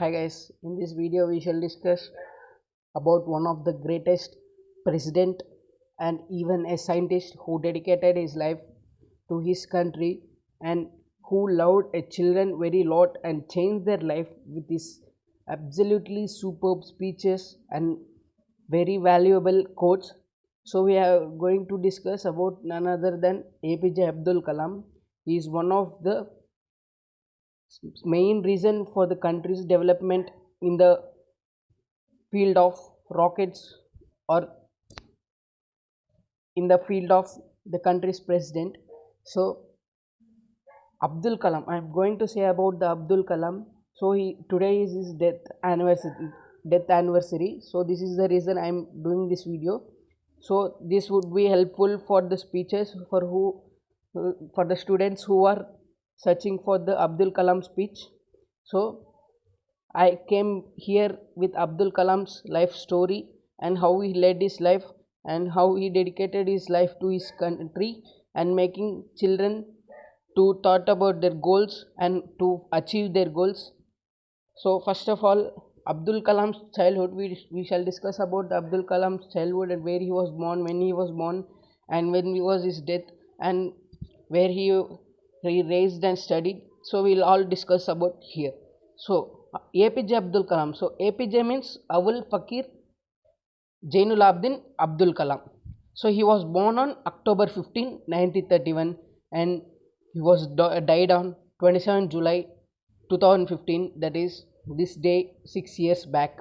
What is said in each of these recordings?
Hi guys, in this video we shall discuss about one of the greatest president and even a scientist who dedicated his life to his country and who loved a children very lot and changed their life with his absolutely superb speeches and very valuable quotes. So we are going to discuss about none other than APJ Abdul Kalam. He is one of the main reason for the country's development in the field of rockets or in the field of the country's president. So Abdul Kalam, I am going to say about the Abdul Kalam. So he today is his death anniversary, so this is the reason I am doing this video. So this would be helpful for the speeches for the students who are searching for the Abdul Kalam speech. So I came here with Abdul Kalam's life story and how he led his life and how he dedicated his life to his country and making children to thought about their goals and to achieve their goals. So first of all, Abdul Kalam's childhood, we shall discuss about the Abdul Kalam's childhood and where he was born, when he was born, and when was his death, and where he raised and studied. So we'll all discuss about here. So APJ Abdul Kalam. So APJ means Awul Fakir Jainulabdin Abdul Kalam. So he was born on October 15, 1931, and he was died on 27 July 2015. That is this day 6 years back.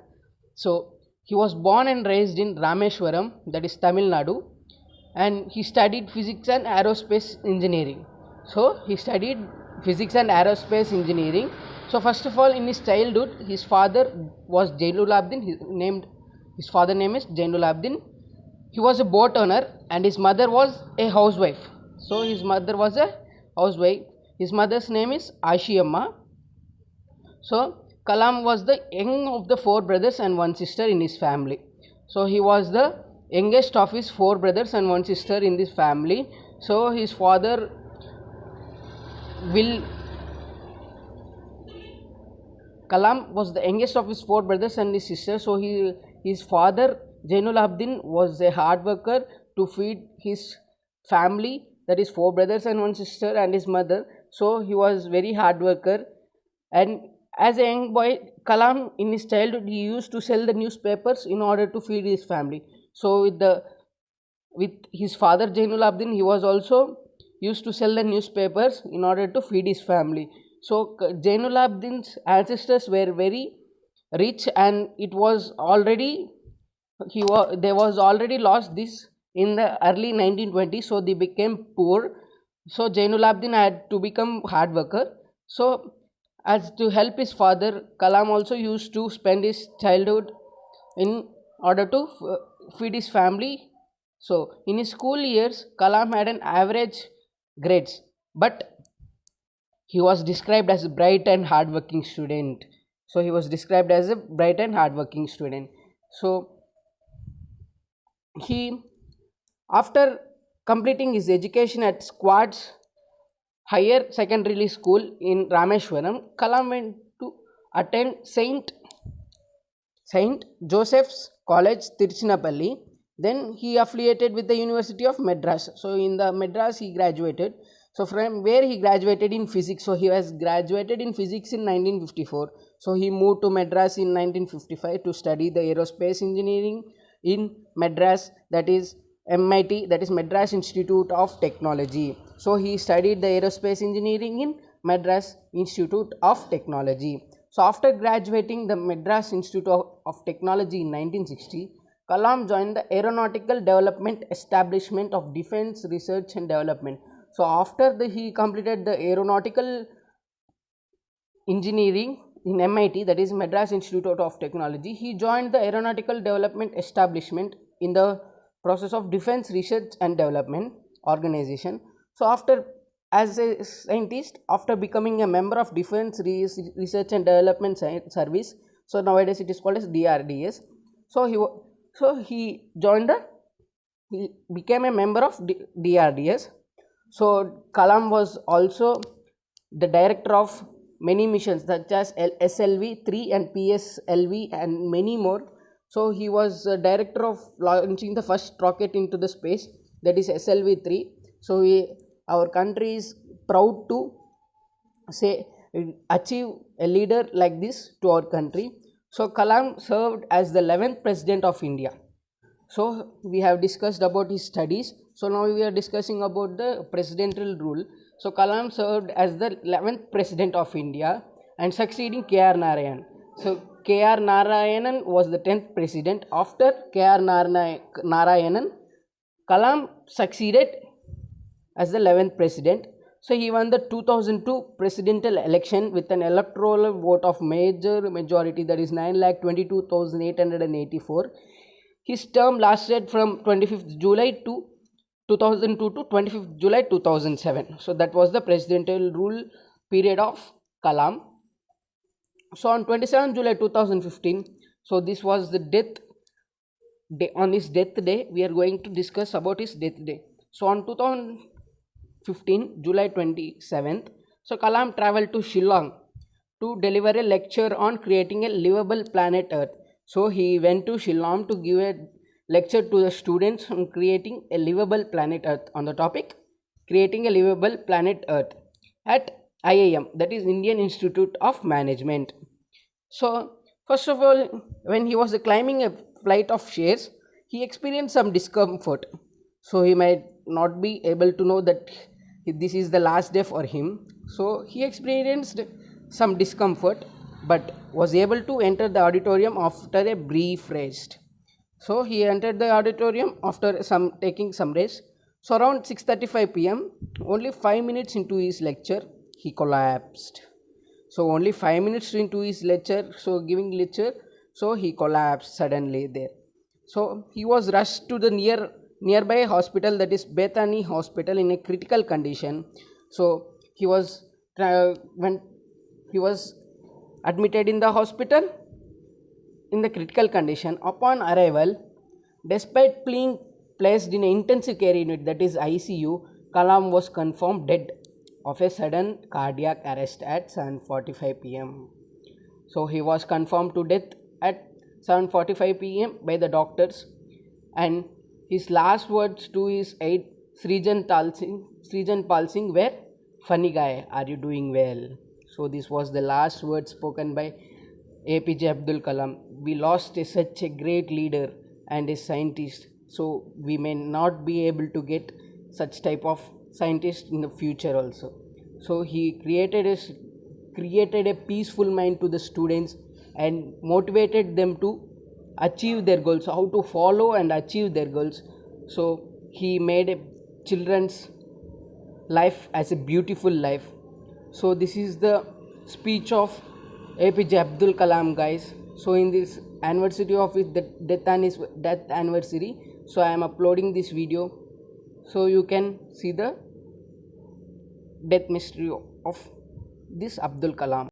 So he was born and raised in Rameshwaram, that is Tamil Nadu, and he studied physics and aerospace engineering. So he studied physics and aerospace engineering. So first of all, in his childhood, his father was Jainulabdin. His father name is Jainulabdin. He was a boat owner and his mother was a housewife. So his mother was a housewife. His mother's name is Ashiyamma. So Kalam was the young of the 4 brothers and 1 sister in his family. So he was the youngest of his 4 brothers and 1 sister in this family. So his father Kalam was the youngest of his 4 brothers and his sister. So his father Jainulabdin was a hard worker to feed his family, that is 4 brothers and 1 sister and his mother. So he was very hard worker, and as a young boy, Kalam in his childhood he used to sell the newspapers in order to feed his family. So with his father Jainulabdin, he was also used to sell the newspapers in order to feed his family. So Jainulabdin's ancestors were very rich, and it was already they was already lost this in the early 1920s. So they became poor. So Jainulabdin had to become hard worker. So as to help his father, Kalam also used to spend his childhood in order to feed his family. So in his school years, Kalam had an average grades, but he was described as a bright and hardworking student. So he was described as a bright and hardworking student. So he, after completing his education at Squads Higher Secondary School in Rameshwaram, Kalam went to attend Saint Joseph's College, Tiruchinapalli. Then he affiliated with the University of Madras. So in the Madras he graduated. So from where he graduated in physics. So he was graduated in physics in 1954. So he moved to Madras in 1955 to study the aerospace engineering in Madras, that is MIT, that is Madras Institute of Technology. So he studied the aerospace engineering in Madras Institute of Technology. So after graduating the Madras Institute of Technology in 1960, Kalam joined the Aeronautical Development Establishment of Defence Research and Development. So after he completed the aeronautical engineering in MIT, that is Madras Institute of Technology, he joined the Aeronautical Development Establishment in the process of Defence Research and Development Organization. So as a scientist, after becoming a member of Defence Research and Development Service, so nowadays it is called as DRDS. So he became a member of DRDS. So Kalam was also the director of many missions such as SLV-3 and PSLV and many more. So he was director of launching the first rocket into the space, that is SLV-3. So our country is proud to say achieve a leader like this to our country. So Kalam served as the 11th president of India. So we have discussed about his studies. So now we are discussing about the presidential rule. So Kalam served as the 11th president of India and succeeding K.R. Narayan. So K.R. Narayanan was the 10th president. After K.R. Narayanan, Kalam succeeded as the 11th president. So he won the 2002 presidential election with an electoral vote of majority, that is 9,22,884. His term lasted from 25th July to 2002 to 25th July 2007. So that was the presidential rule period of Kalam. So on 27th July 2015, so this was the death day. On his death day, we are going to discuss about his death day. So on 2015 July 27th, so Kalam traveled to Shillong to deliver a lecture on creating a livable planet Earth. So he went to Shillong to give a lecture to the students on creating a livable planet Earth, on the topic creating a livable planet Earth at IIM, that is Indian Institute of Management. So first of all, when he was climbing a flight of stairs, he experienced some discomfort. So he might not be able to know that this is the last day for him. So he experienced some discomfort but was able to enter the auditorium after a brief rest. So he entered the auditorium after taking some rest. So around 6:35 p.m., only 5 minutes into his lecture, he collapsed. So only 5 minutes into his lecture, so giving lecture, so he collapsed suddenly there. So he was rushed to the nearby hospital, that is Bethany Hospital, in a critical condition. So he was when he was admitted in the hospital in the critical condition. Upon arrival, despite being placed in an intensive care unit, that is ICU, Kalam was confirmed dead of a sudden cardiac arrest at 7:45 p.m. So he was confirmed to death at 7:45 p.m. by the doctors, and his last words to his aide Srijan Pal Singh were, "Funny guy, are you doing well?" So this was the last word spoken by APJ Abdul Kalam. We lost such a great leader and a scientist, so we may not be able to get such type of scientist in the future also. So he created a peaceful mind to the students and motivated them to achieve their goals, how to follow and achieve their goals. So he made a children's life as a beautiful life. So this is the speech of APJ Abdul Kalam, guys. So in this anniversary of his death anniversary, so I am uploading this video so you can see the death mystery of this Abdul Kalam.